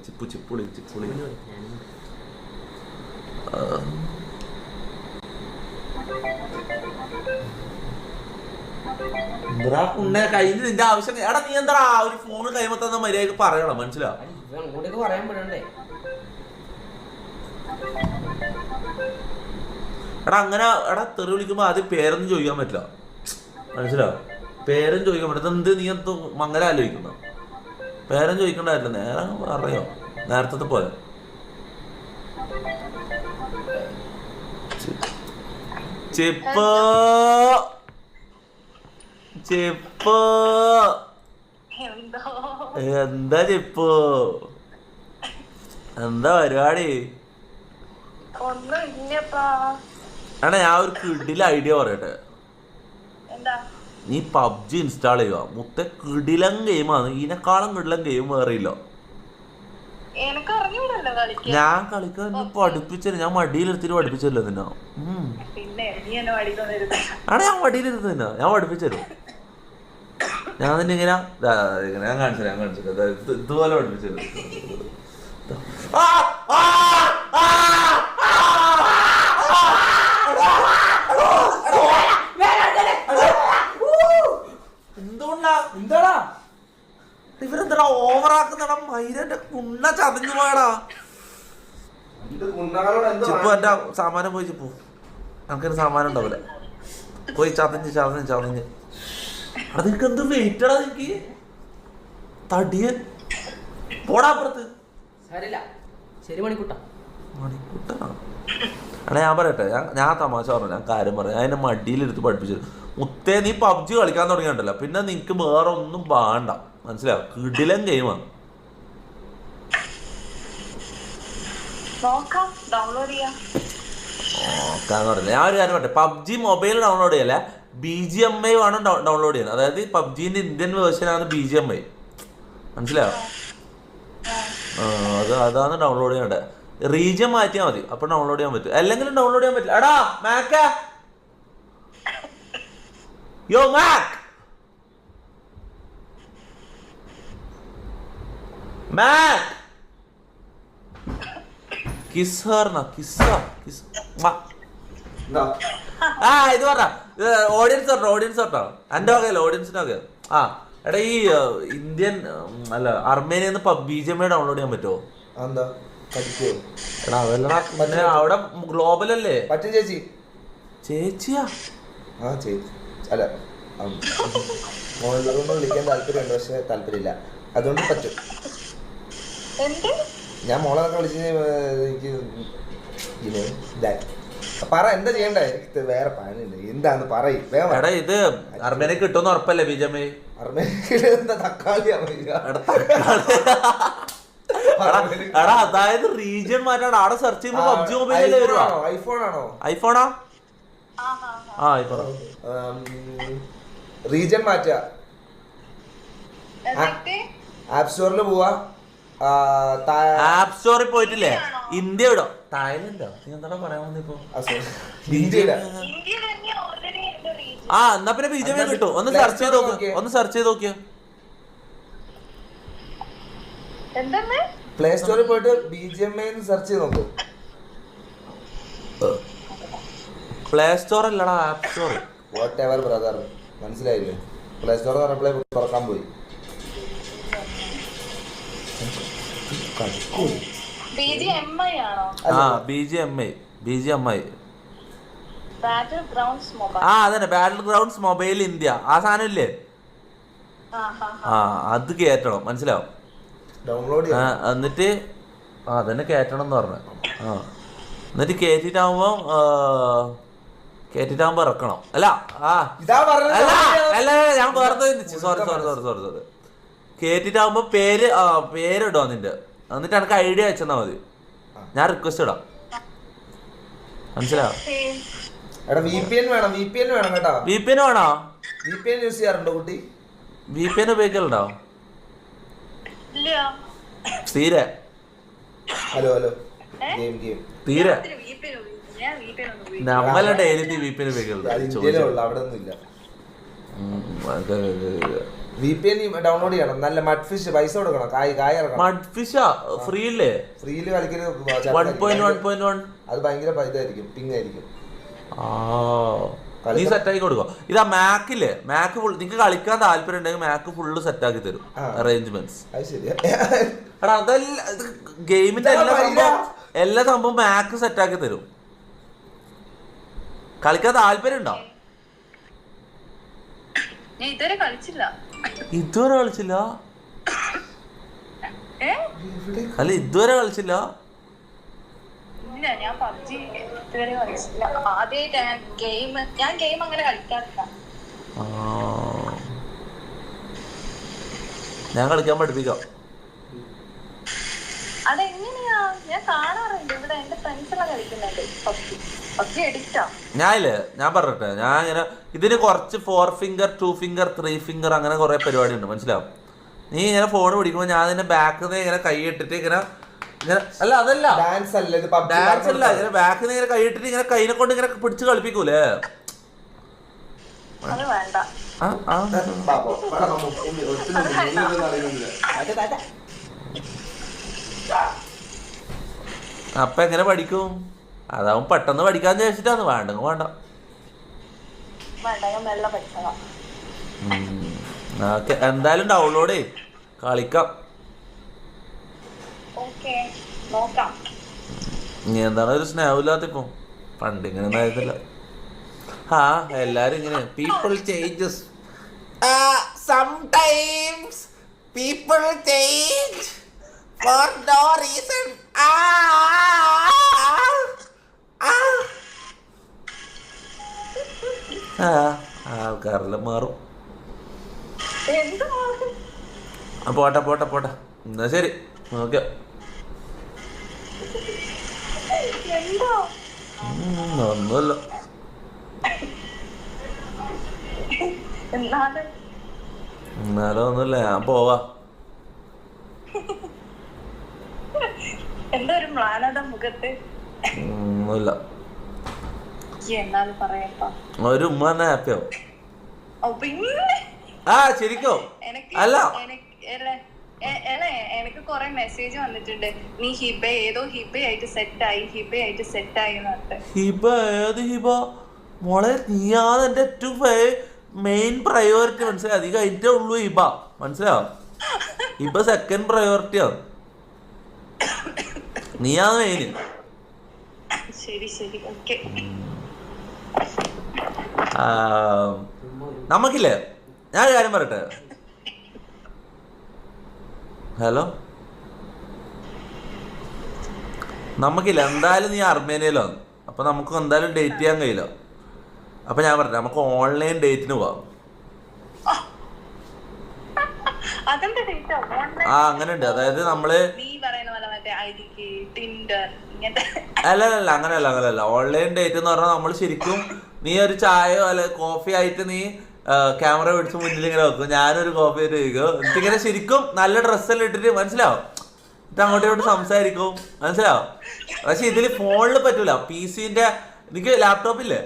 ചിപ്പുളി എന്താ കുണ്ണെ കഴിഞ്ഞ് നിന്റെ ആവശ്യം. എടാ നീ എന്താ ഒരു ഫോണ് കൈമത്തന്ന മര്യാദക്ക് പറയണം, മനസ്സിലാ? എടാ അങ്ങനെ എടാ തെറി വിളിക്കുമ്പോ ആദ്യം പേരൊന്നും ചോദിക്കാൻ പറ്റില്ല, മനസ്സിലാവും? പേരും ചോദിക്കാൻ പറ്റില്ല. എന്ത് നീ എന്തോ മംഗല ആലോചിക്കുന്ന? പേരും ചോദിക്കണ്ടായില്ല, നേരെ പറയോ നേരത്തെ പോലെ. ചിപ്പ് ചിപ്പ് എന്താ ചിപ്പ്, എന്താ പരിപാടി? എടാ ഞാൻ ഒരു കിടില ഐഡിയ പറയട്ടെ. നീ പബ്ജി ഇൻസ്റ്റാൾ ചെയ്യുക. മുത്ത കിടിലൻ ഗെയിമാണ്, ഇതിനെക്കാളും കിടിലൻ ഗെയിം വേറെ ഇല്ല. ഞാൻ കളിക്കാൻ പഠിപ്പിച്ചു, ഞാൻ മടിയിലെടുത്തിട്ട് പഠിപ്പിച്ചല്ലോ നിന്നെ. ആടാ ഞാൻ മടിയിലിരുന്ന ഞാൻ പഠിപ്പിച്ചല്ലോ. ഞാൻ നിന്നെ ഇങ്ങനെ ഞാൻ കാണിച്ചത് ഇതുപോലെ പഠിപ്പിച്ചല്ലോ. എന്താടാ ഇവരെന്താ ഓവറാക്കുന്നടാ? മൈരന്റെ കുണ്ണ ചതഞ്ഞു പോയടാ. ചിപ്പു എന്റെ സാമാനം പോയി. ചിപ്പു നമുക്കൊരു സാമാനം ഉണ്ടാവില്ല, പോയി ചതഞ്ഞ്. അത് നിനക്ക് എന്ത് വെയിറ്റടാ? നിനക്ക് തടിയൻ പോടാ അപ്പുറത്ത്. മണിക്കൂട്ടാ എടാ ഞാൻ പറയട്ടെ, ഞാൻ തമാശ പറഞ്ഞു, ഞാൻ കാര്യം പറയാം. ഞാൻ എന്നെ മടിയിലെടുത്ത് പഠിപ്പിച്ചു. മുത്തേ നീ പബ്ജി കളിക്കാൻ തുടങ്ങിയിട്ടുണ്ടല്ലോ, പിന്നെ നിനക്ക് വേറെ ഒന്നും വേണ്ട, മനസ്സിലാവും? കിടിലൻ ഗെയിമാണ്. നോക്കാന്ന് പറഞ്ഞില്ല. ഞാൻ ഒരു കാര്യം പറയട്ടെ, പബ്ജി മൊബൈൽ ഡൗൺലോഡ് ചെയ്യല്ലേ, BGMI വേണം ഡൗൺലോഡ് ചെയ്യാൻ. അതായത് പബ്ജിന്റെ ഇന്ത്യൻ വേർഷനാണ് BGMI, മനസ്സിലാവും? അതാണ് ഡൗൺലോഡ് ചെയ്യേണ്ടത്. റീജിയൻ മാറ്റിയാൽ മതി, അപ്പൊ ഡൗൺലോഡ് ചെയ്യാൻ പറ്റും. അല്ലെങ്കിലും ഡൗൺലോഡ് ചെയ്യാൻ പറ്റില്ല. എടാ മാക്ക, യോ മാക്, കിസ് ഹർന കിസ്. ഇത് പറഞ്ഞ ഓഡിയൻസ് പറഞ്ഞോ എന്റെ വകയല്ല, ഓഡിയൻസിന്റെ വകയോ. എടാ ഈ ഇന്ത്യൻ അല്ല അർമേനിയെന്ന് BGMI ഡൗൺലോഡ് ചെയ്യാൻ പറ്റുമോ? എടാ അതല്ലടാ, പിന്നെ അവിടെ ഗ്ലോബൽ അല്ലേ? ചേച്ചിയാ? അല്ല വിളിക്കാൻ താല്പര്യമുണ്ട്, പക്ഷെ താല്പര്യമില്ല, അതുകൊണ്ട് പറ്റും. ഞാൻ മോളൊക്കെ വിളിച്ച് എനിക്ക് പറ എന്താ ചെയ്യണ്ടേ? വേറെ പണിയുണ്ട്, എന്താന്ന് പറയും. എടാ ഇത് അർമേനിയ കിട്ടുമെന്ന് ഉറപ്പല്ലേ BGMI? അർമേനിയ തക്കാളിയാണ്. എടാ അതായത് റീജിയൻ മാറ്റാണ്. അവിടെ സെർച്ച് ചെയ്യുമ്പോ പബ്ജി മൊബൈലല്ലേ വരുവാ? ഐഫോണാ? റീജിയൻ മാറ്റുക, ആപ്പ് സ്റ്റോറിൽ പോവാ. ആപ്പ് സ്റ്റോറിൽ പോയിട്ടില്ലേ? ഇന്ത്യ വിടോ? തായ്ലൻഡോ? നീ എന്താ പറയാൻ വന്നിപ്പോ? എന്നാ പിന്നെ BGMI കിട്ടും. ഒന്ന് സെർച്ച് ചെയ്ത് നോക്കിയോ. പ്ലേ സ്റ്റോറിൽ പോയിട്ട് BGMI സെർച്ച് ചെയ്ത് നോക്കൂ. പ്ലേ സ്റ്റോർ അല്ലടാ, app store. What ever brother, മനസ്സിലായില്ലേ? പ്ലേ സ്റ്റോർ പറഞ്ഞപ്പോഴേ തുറക്കാൻ പോയി. BGMI അതന്നെ, ബാറ്റിൽ ഗ്രൗണ്ട്സ് മൊബൈൽ ഇന്ത്യ. ആ സാധനം ഇല്ലേ? അത് കേറ്റണം, മനസ്സിലാവും? എന്നിട്ട് അതന്നെ കേറ്റണം എന്ന് പറഞ്ഞു. എന്നിട്ട് കേറ്റിട്ടാകുമ്പോ ഇറക്കണം. അല്ല ഞാൻ വേറെ സോറി കേറ്റിട്ടാകുമ്പോ പേരിടോ നിന്റെ. എന്നിട്ട് എനിക്ക് ഐഡിയ വെച്ചെന്നാ മതി, ഞാൻ റിക്വസ്റ്റ് ഇടാം, മനസ്സിലാവും? VPN വേണം കേട്ടോ. VPN വേണോ? VPN യൂസ് ചെയ്യാറുണ്ടോ കുട്ടി? VPN ഉപയോഗിക്കലുണ്ടോ? തീരെ തീരെ നമ്മളെ ഡെയിലി VPN ഉപയോഗിക്കലുണ്ട്. VPN ഡൗൺലോഡ് ചെയ്യണം. നല്ല മഡ് ഫിഷ് പൈസ കൊടുക്കണം. കായ ഇറക്കണം. മഡ് ഫിഷാ ഫ്രീ അല്ലേ? ഫ്രീയിൽ കളിക്കല് 1.1.1. അത് ഭയങ്കര ഇതായിരിക്കും, പിങ് ആയിരിക്കും. നീ സെറ്റാക്കി കൊടുക്കോ. ഇതാ മാക്കില്ലേ, മാക്ക് ഫുൾ നിങ്ങക്ക് കളിക്കാൻ താല്പര്യം ഉണ്ടെങ്കിൽ മാക്ക് ഫുള്ള് സെറ്റാക്കി തരും അറേഞ്ച്മെന്റ്സ്. എടാ അതല്ല ഗെയിമിന്റെ എല്ലാ സംഭവം മാക്ക് സെറ്റാക്കി തരും. കളിക്കാൻ താല്പര്യം ഉണ്ടോ? ഇതുവരെ കളിച്ചില്ല. അല്ല ഇതുവരെ കളിച്ചില്ല. ഞാൻ PUBG ഇതുവരെ കളിച്ചില്ല. ആദ്യമായിട്ട് ഞാൻ ഗെയിം അങ്ങനെ കളിക്കാറില്ല. ഞാൻ കളിക്കാൻ പഠിപ്പിക്കാം. അതെങ്ങനെയാ? ഞാൻ കാണാറുണ്ട് ഇവിടെ എന്റെ ഫ്രണ്ട്സ് എല്ലാം കളിക്കുന്നുണ്ട് PUBG എഡിറ്റാ. ഞാൻ പറഞ്ഞിട്ടെ, ഞാൻ ഇങ്ങനെ ഇതിന് കുറച്ച് 4 ഫിംഗർ 2 ഫിംഗർ 3 ഫിംഗർ അങ്ങനെ കുറെ പരിപാടി ഉണ്ട്, മനസ്സിലാവും. നീ ഇങ്ങനെ ഫോൺ പിടിക്കുമ്പോൾ ഞാൻ ഇതിന്റെ ബാക്കിൽ നിന്ന് ഇങ്ങനെ കൈ ഇട്ടിട്ട് ഇങ്ങനെ അല്ല അതല്ല ഡാൻസ് അല്ല ഇങ്ങനെ ബാക്കിൽ നിന്ന് ഇങ്ങനെ കൈ ഇട്ടിട്ട് ഇങ്ങനെ കൈനെ കൊണ്ട് ഇങ്ങനെ പിടിച്ച് കളിപ്പിക്കൂലേ? അത് വേണ്ട. അപ്പൊ എങ്ങനെ പഠിക്കും? അതാവും പെട്ടെന്ന് പഠിക്കാന്ന് ചോദിച്ചിട്ടാണ്. വേണ്ടെങ്കിൽ വേണ്ട. ഓക്കെ, എന്തായാലും ഡൗൺലോഡ് ചെയ്യും, കളിക്കാം. ഇനി എന്താണ് ഒരു സ്നേഹമില്ലാത്ത ഇപ്പം? പണ്ട് ഇങ്ങനെ ഉണ്ടായിരുന്നില്ല. എല്ലാരും ഇങ്ങനെ people changes. Sometimes people change for no reason. ആൾക്കാരെല്ലാം മാറും. പോട്ടെ പോട്ടെ പോട്ടെ, എന്നാ ശരി, ഓക്കെ. ഒന്നുമില്ല. എന്നാലും ഒന്നുമില്ല, ഞാൻ പോവാ. ഒന്നുമില്ല. ഒരു ഉമ്മ തന്നെ ഹാപ്പിയാവും. ശരിക്കോ? അല്ല എനിക്ക് കൊറേ മെസ്സേജ് വന്നിട്ടുണ്ട്, നീ ഏതോ ഹിബയായിട്ട് സെറ്റായി ഹിബ. ഏത് ഹിബ മോളെ? നീയാണ് എന്റെ ഏറ്റവും മെയിൻ പ്രയോറിറ്റി, മനസ്സിലായി? അധികം കഴിഞ്ഞിട്ടേ ഉള്ളൂ ഹിബ, മനസ്സിലാവും? ഹിബ സെക്കൻഡ് പ്രയോറിറ്റിയാണ്, നീയാണ് മെയിൻ. നമുക്കില്ലേ, ഞാൻ ഒരു കാര്യം പറയട്ടെ. ഹലോ, നമുക്കില്ല എന്തായാലും നീ അർമേനിയയിലാണ്, അപ്പൊ നമുക്ക് എന്തായാലും ഡേറ്റ് ചെയ്യാൻ കഴിയില്ല. അപ്പൊ ഞാൻ പറഞ്ഞ നമുക്ക് ഓൺലൈൻ ഡേറ്റിന് പോവാം. അങ്ങനെ ഉണ്ട്. അതായത് നമ്മള് അല്ലല്ല അങ്ങനെയല്ല. ഓൺലൈൻ ഡേറ്റ് എന്ന് പറഞ്ഞാൽ നമ്മൾ ശരിക്കും നീ ഒരു ചായയോ അല്ലെ കോഫി ആയിട്ട് നീ ക്യാമറ പിടിച്ച് മുന്നിൽ ഇങ്ങനെ വെക്കും, ഞാനൊരു കോഫി ആയിട്ട് കഴിക്കും. എന്നിട്ടിങ്ങനെ ശരിക്കും നല്ല ഡ്രസ്സെല്ലാം ഇട്ടിട്ട്, മനസ്സിലാവും, എന്നിട്ട് അങ്ങോട്ടും ഇങ്ങോട്ട് സംസാരിക്കും, മനസ്സിലാവും. പക്ഷെ ഇതില് ഫോണിൽ പറ്റൂല. PC-ന്റെ എനിക്ക് ലാപ്ടോപ്പില്ലേ,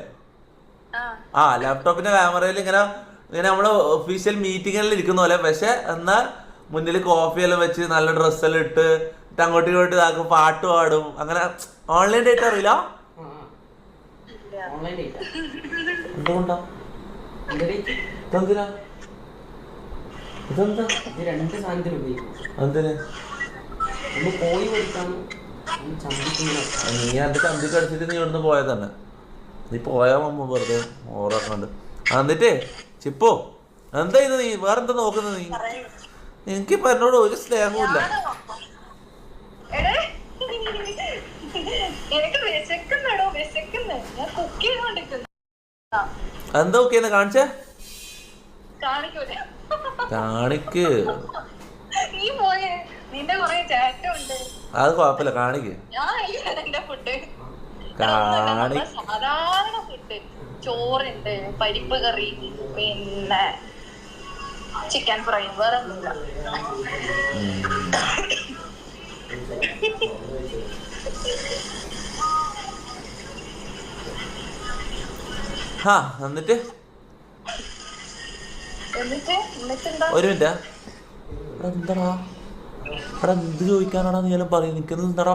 ലാപ്ടോപ്പിന്റെ ക്യാമറയിൽ ഇങ്ങനെ നമ്മള് ഒഫീഷ്യൽ മീറ്റിങ്ങിൽ ഇരിക്കുന്ന പോലെ, പക്ഷെ എന്നാ മുന്നിൽ കോഫിയെല്ലാം വെച്ച് നല്ല ഡ്രസ്സെല്ലാം ഇട്ട് അങ്ങോട്ടും ഇങ്ങോട്ട് ഇതാക്കും, പാട്ട് പാടും. അങ്ങനെ ഓൺലൈൻ ഡേറ്റ് അറിയില്ല? എന്തുകൊണ്ടാ? ഇതെന്തിനാ? ഇതെന്താ? നീ എന്റെ ചന്തിക്ക് അടിച്ചിട്ട് നീ ഇവിടുന്ന് പോയത് തന്നെ. നീ പോയാ മമ്മ വെറുതെ ഓറാക്കണ്ട്. എന്നിട്ടേ ചിപ്പോ എന്താ ഇത്? നീ വേറെന്താ നോക്കുന്നത്? നീ എനിക്കിപ്പോ എന്നോട് ഒരു സ്നേഹമില്ല. എന്താ ഓക്കേന്ന് കാണിച്ചേ? കാണിക്ക്. അത് കുഴപ്പമില്ല, കാണിക്ക്. സാധാരണ ഫുഡ് ചോറുണ്ട്, പരിപ്പ് കറി, പിന്നെ ചിക്കൻ ഫ്രൈ, വേറെ ഒന്നുമില്ല. എന്നിട്ട് എന്നിട്ടെന്താ? ഒരു മിനിറ്റ്. എന്താടാ എന്ത് ചോദിക്കാനാടാ നീ എല്ലാം പറയും? നിൽക്കുന്നത് എന്താടാ?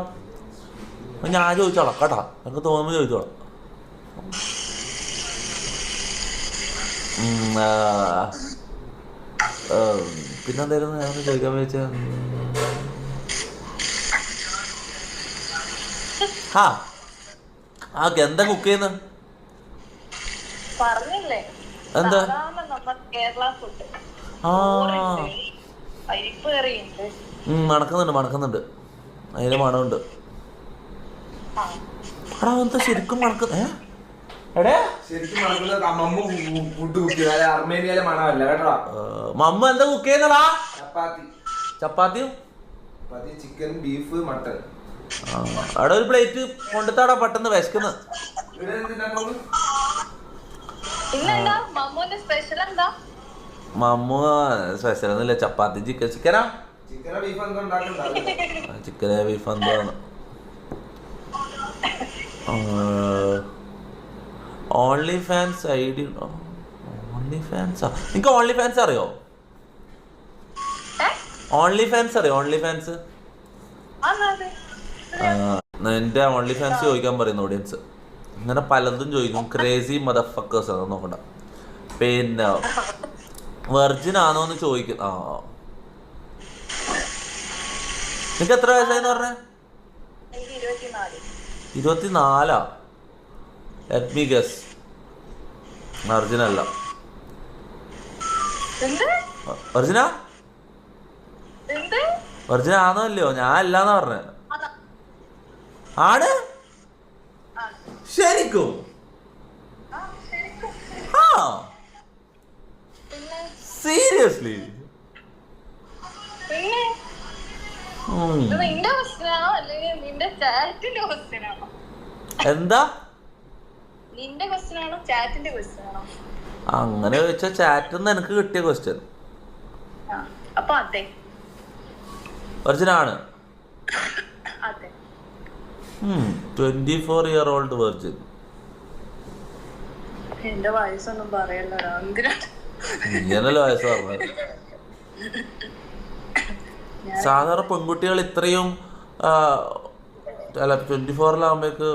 ഞാൻ ചോദിച്ചോളാം കേട്ടാ, എനിക്ക് തോന്നുമ്പോൾ ചോദിച്ചോളാം. പിന്നെന്തായിരുന്നു ഞാൻ ചോദിക്കാൻ വെച്ച? ഓക്കെ, എന്താ കുക്ക് ചെയ്യുന്നത്? പറഞ്ഞില്ലേ എന്താ? കേരള ഫുഡ്. പരിപ്പ് കറിയുണ്ട്. മണക്കുന്നുണ്ട്. അതിന് മണമുണ്ട്. എടാ എന്താ ശരിക്കും മണക്കുന്ന? ശരിക്കും അർമേനിയയിലെ മണമല്ല കേട്ടോ. മമ്മ എന്താ കുക്ക് ചെയ്യുന്നടാ? ചപ്പാത്തിയും ചപ്പാത്തി, ചിക്കൻ, ബീഫ്, മട്ടൺ. അവിടെ ഒരു പ്ലേറ്റ് കൊണ്ടുത്താടാ, പെട്ടെന്ന് വിശക്കുന്നു. മമ്മു സ്പെഷ്യൽ ഒന്നുമില്ല, ചപ്പാത്തി ചിക്കനാ. ചിക്കന് ബീഫ് എന്താണ്? Only fans ID. ഓൺലി ഫാൻസാ? നിനക്ക് ഓൺലി ഫാൻസ് അറിയോ? ഓൺലി ഫാൻസ് അറിയോ? ഓൺലി ഫാൻസ് എന്റെ ഓൺലി ഫാൻസ് ചോദിക്കാൻ പറയുന്നു ഓഡിയൻസ്. ഇങ്ങനെ പലതും ചോദിക്കും. ക്രേസി മദർ ഫക്കേഴ്സ് ആണ്, നോക്കണ്ട. പിന്നെ വെർജിൻ ആണോ എന്ന് ചോദിക്കും. നിനക്ക് എത്ര വയസ്സായിന്ന് പറഞ്ഞേ? 24. Let me guess. വെർജിൻ അല്ല. വെർജിനാ? വെർജിൻ ആണോ അല്ലയോ? ഞാൻ അല്ലാന്ന് പറഞ്ഞേ. ആണ് ശരിക്കും? സീരിയസ്ലി? എന്താ അങ്ങനെ ചോദിച്ചാ ചാറ്റിന്ന് എനിക്ക് കിട്ടിയ ക്വസ്റ്റ്യൻ. വെർജിനാണ്. 24-year-old virgin. എന്റെ വയസ്സൊന്നും പറയല്ലോ. ഇങ്ങനല്ലോ വയസ്സ് പറഞ്ഞത്. സാധാരണ പെൺകുട്ടികൾ ഇത്രയും 24-ലാകുമ്പോഴേക്ക്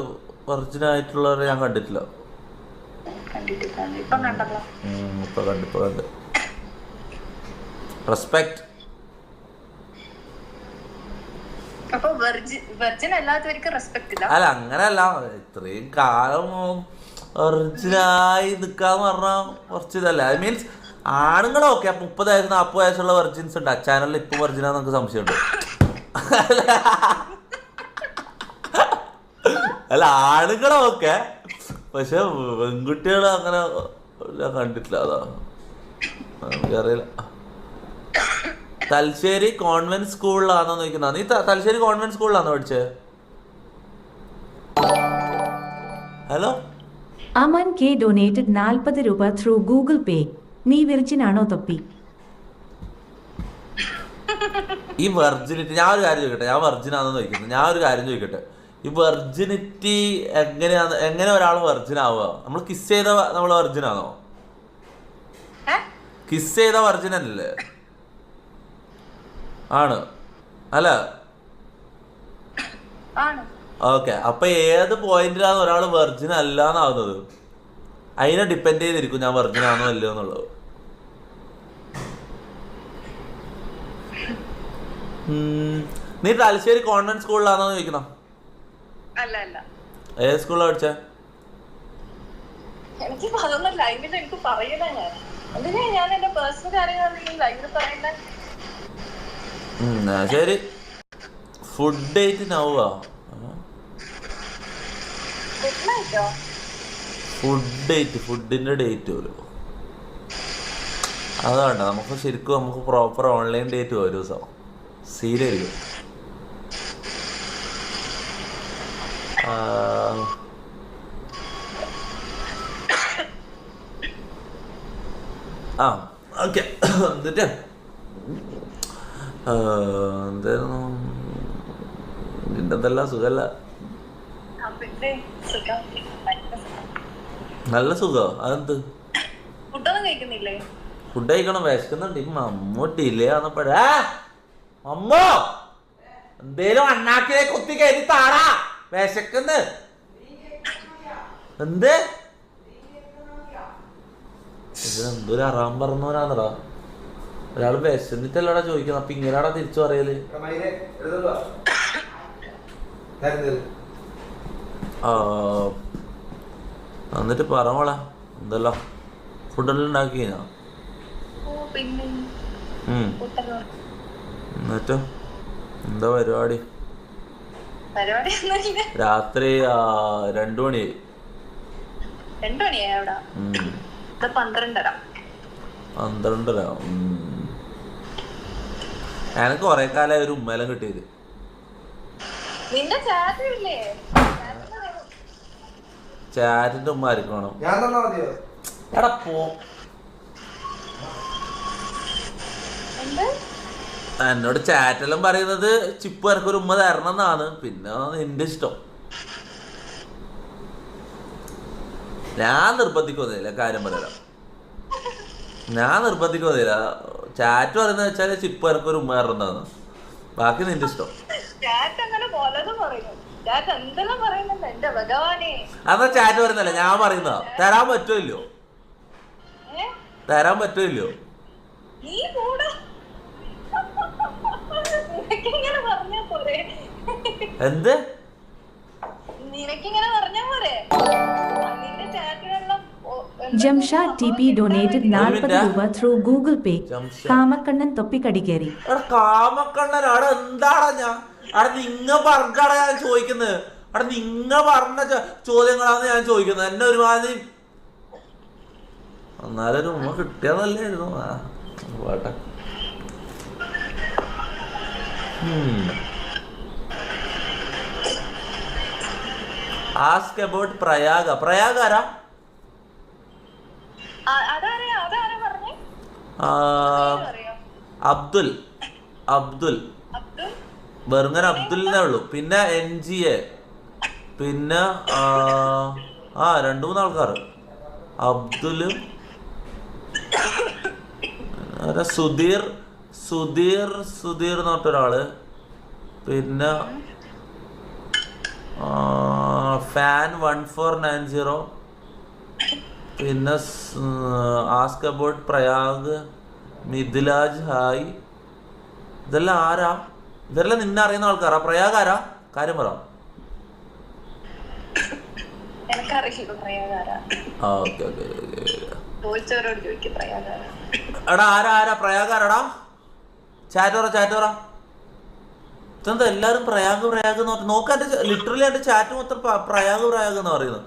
വെർജിനായിട്ടുള്ളവരെ ഞാൻ കണ്ടിട്ടില്ല. ഇപ്പൊ കണ്ട്. റെസ്പെക്ട്. അല്ല അങ്ങനല്ല, ഇത്രയും കാലം വെർജിനായി നിക്കാന്ന് പറഞ്ഞാൽ കുറച്ച് ഇതല്ല. ഐ മീൻസ് ആണുങ്ങളൊക്കെ 30 വയസ്സ് 40 വയസ്സുള്ള വെർജിൻസ് ഉണ്ട്. ചാനലിൽ ഇപ്പൊ വെർജിനാന്ന് നമുക്ക് സംശയമുണ്ട്. അല്ല ആണുങ്ങളൊക്കെ, പക്ഷെ പെൺകുട്ടികൾ അങ്ങനെ കണ്ടിട്ടില്ല. അതാ എനിക്കറിയില്ല. തലശ്ശേരി കോൺവെന്റ് സ്കൂളിലാണോ നോക്കുന്ന? നീ തലശ്ശേരി കോൺവെന്റ് സ്കൂളിലാണോ പഠിച്ചത്? ഹലോ, അമൻ കെ ഡൊനേറ്റഡ് 40 രൂപ ത്രൂ ഗൂഗിൾ പേ. നീ വിർജിനാണോ തൊപ്പി? ഈ വെർജിനിറ്റി ഞാൻ ഒരു കാര്യം ചോദിക്കട്ടെ. ഞാൻ വെർജിനാണെന്ന് ചോദിക്കുന്നത്. ഞാൻ ഒരു കാര്യം ചോദിക്കട്ടെ. ഈ വെർജിനിറ്റി എങ്ങനെ ഒരാൾ വെർജിനാവുക? നമ്മൾ കിസ് ചെയ്ത നമ്മൾ വെർജിനാണോ? കിസ് ചെയ്ത വെർജിനല്ലേ? ആണ് അല്ല? ഓക്കെ, അപ്പൊ ഏത് പോയിന്റിലാണ് ഒരാൾ വെർജിൻ അല്ലാന്നാവുന്നത്? അതിനെ ഡിപ്പെൻഡ് ചെയ്തിരിക്കും ഞാൻ വെർജിനാണോ അല്ലയോ എന്നുള്ളത്. നീ തലശ്ശേരി കോൺവെന്റ് സ്കൂളിലാണോ ചോദിക്കണോ? ഏത് സ്കൂളിലാണ് പഠിച്ചേ? ശരി. ഫുഡ് ഡേറ്റ് നൗവാ? ഫുഡിന്റെ ഡേറ്റ് പോലും അതാണ്ട. നമുക്ക് ശരിക്കും നമുക്ക് പ്രോപ്പർ ഓൺലൈൻ ഡേറ്റ് ഒരു ദിവസം സീരിയസ്. ഓക്കെ. എന്നിട്ട് എന്തായിരുന്നു നിന്റെ എന്തെല്ലാം? സുഖല്ല? നല്ല സുഖം. അതെന്ത്? ഫുഡൊന്നും കഴിക്കുന്നില്ലേ? ഫുഡ് കഴിക്കണം, വിശക്കുന്നുണ്ട്. ഈ മമ്മൂ ഡിലേ വന്നപ്പോഴേ അമ്മോ എന്തേലും അണ്ണാക്കിലെ കുത്തി കയറി താടാ, വിശക്കുന്ന്. എന്ത് ഇതെന്തൊരു അറാം പറഞ്ഞവരാന്നടാ. ഒരാള് വിശന്നിട്ടല്ലടാ ചോദിക്കുന്നത്, അപ്പൊ ഇങ്ങനെയാടാ തിരിച്ചു പറയല്. എന്നിട്ട് പറഞ്ഞോളാ എന്തല്ലോ ഫുഡെല്ലാം ഉണ്ടാക്കി കഴിഞ്ഞാ? എന്നിട്ടോ എന്താ പരിപാടി? രാത്രി 2 മണിയായി. 12:30. എനക്ക് കൊറേ കാലം ഒരു ഉമ്മേലം കിട്ടിയത്. ചാറ്റിന്റെ ഉമ്മ ആയിരിക്കും വേണം. എടാ പോ, എന്നോട് ചാറ്റെല്ലാം പറയുന്നത് ചിപ്പു എനക്കൊരു ഉമ്മ തരണം എന്നാണ്. പിന്നെ നിന്റെ ഇഷ്ടം. ഞാൻ നിർബന്ധിക്കൊന്നുമില്ല, കാര്യം പറയാം. ഞാൻ നിർബന്ധിക്കൊന്നുമില്ല. ചാറ്റ് പറയുന്നത് വെച്ചാല് ചിപ്പു എനക്കൊരു ഉമ്മ തരണം. ബാക്കി നിന്റെ ഇഷ്ടം. അതാ ചാറ്റ് പറയുന്നല്ല, ഞാൻ പറയുന്നതാ. തരാൻ പറ്റുമല്ലോ, തരാൻ പറ്റുമല്ലോ. എന്ത് ജംഷാദ് ടി പി ഡൊനേറ്റഡ് 40 രൂപ ത്രൂ ഗൂഗിൾ പേ. കാമക്കണ്ണൻ തൊപ്പിക്കടിക്കേറി. കാമക്കണ്ണൻ അവിടെ എന്താടാ? ഞാൻ അവിടെ നിങ്ങ പറഞ്ഞാടാ ഞാൻ ചോദിക്കുന്നത്. അവിടെ നിങ്ങ പറഞ്ഞ ചോദ്യങ്ങളാണ് ഞാൻ ചോദിക്കുന്നത്. എന്നെ ഒരുമാതിരി എന്നാലൊരു ഉമ്മ കിട്ടിയതല്ലായിരുന്നു. പോട്ടെ. Ask about Prayaga. പ്രയാഗ ആരാ? അബ്ദുൽ. അബ്ദുൽ വെറുങ്ങനെ അബ്ദുലിനെ ഉള്ളു. പിന്നെ NGA, പിന്നെ 2-3 ആൾക്കാർ. അബ്ദുല്, സുധീർ സുധീർ സുധീർ എന്ന് പറഞ്ഞൊരാള്. പിന്നെ ഫാൻ 1490. പിന്നെ ask about Prayag, Mithilaj hi. ഇതെല്ലാം ആരാ? ഇതെല്ലാം നിന്നെ അറിയുന്ന ആൾക്കാരാ. പ്രയാഗ് ആരാ? കാര്യം പറ. എടാ ആരാ ആരാ പ്രയാഗ് ആരാടാ? ചാറ്റോറ. ഇതെന്താ എല്ലാരും പ്രയാഗ് പ്രയാഗ് എന്ന് പറഞ്ഞു? നോക്കാൻ ലിറ്ററലി എന്റെ ചാറ്റ് മൊത്തം പ്രയാഗ് എന്ന് പറയുന്നത്.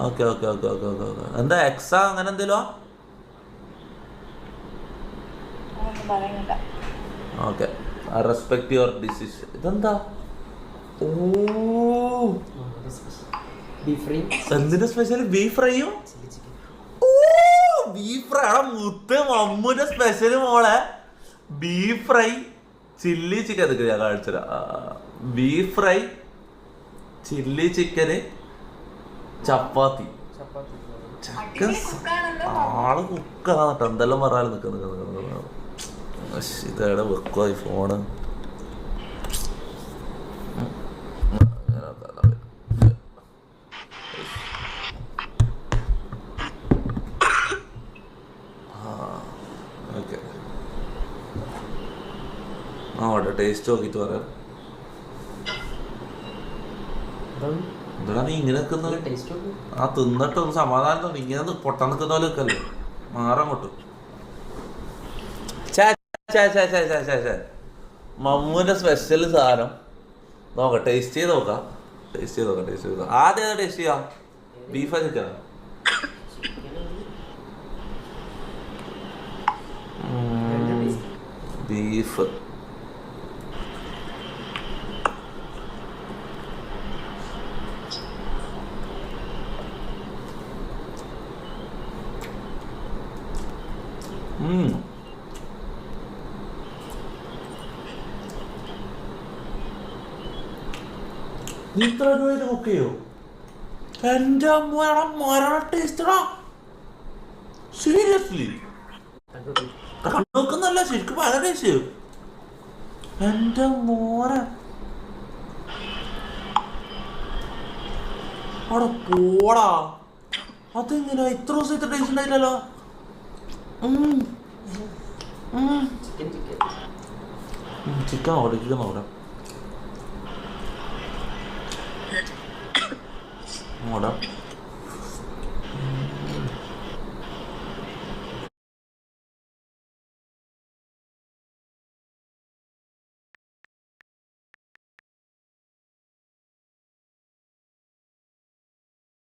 ഓക്കെ. എന്താ എക്സാ അങ്ങനെ എന്തേലും? Okay, respect your decision. ഇതെന്താ? എന്തിന്റെ സ്പെഷ്യൽ? ബീഫ് ഫ്രൈയോ? Beef fry. അവിടെ മുത്ത് മമ്മൂന്റെ സ്പെഷ്യൽ മോളെ. Beef fry, chilli chicken. അതൊക്കെ ഞാൻ കാണിച്ചതാ. Beef fry, chilli chicken, chapati. ആള് കുക്കാണ് കേട്ടോ. എന്തെല്ലാം പറയാൻ നിൽക്കുന്നത്. ഇതേടെ വെക്കുവാ ഈ ഫോണ്. ഓക്കെ, അവിടെ ടേസ്റ്റ് നോക്കിട്ട് പറയാം. എന്താ നീ ഇങ്ങനെ നിൽക്കുന്നത്? തിന്നിട്ട് ഒന്ന് സമാധാനം. ഇങ്ങനെ പൊട്ടാൻ നിൽക്കുന്ന പോലെ നിൽക്കല്ലേ. മാറങ്ങോട്ട്. മമ്മൂന്റെ സ്പെഷ്യൽ സാധനം നോക്കാം. ടേസ്റ്റ് ചെയ്ത് നോക്കാം. ആദ്യം ഏതാ ടേസ്റ്റ് ചെയ്യാം? ബീഫാ ചിക്കനാ? ബീഫ്. നീ ഇത്ര രൂപ ബുക്ക് ചെയ്യോ? എന്റെ മരണ ടേസ്റ്റടാ. സീരിയസ്ലി നോക്കുന്നല്ല, ശരിക്കും ഭയങ്കര ടേസ്റ്റ്. എന്റെ മോനെ അവിടെ പോടാ. അതെങ്ങനെയാ ഇത്ര ദിവസം ഇത്ര ടേസ്റ്റ് ഉണ്ടായില്ലല്ലോ. ചിക്കൻ ഓടാ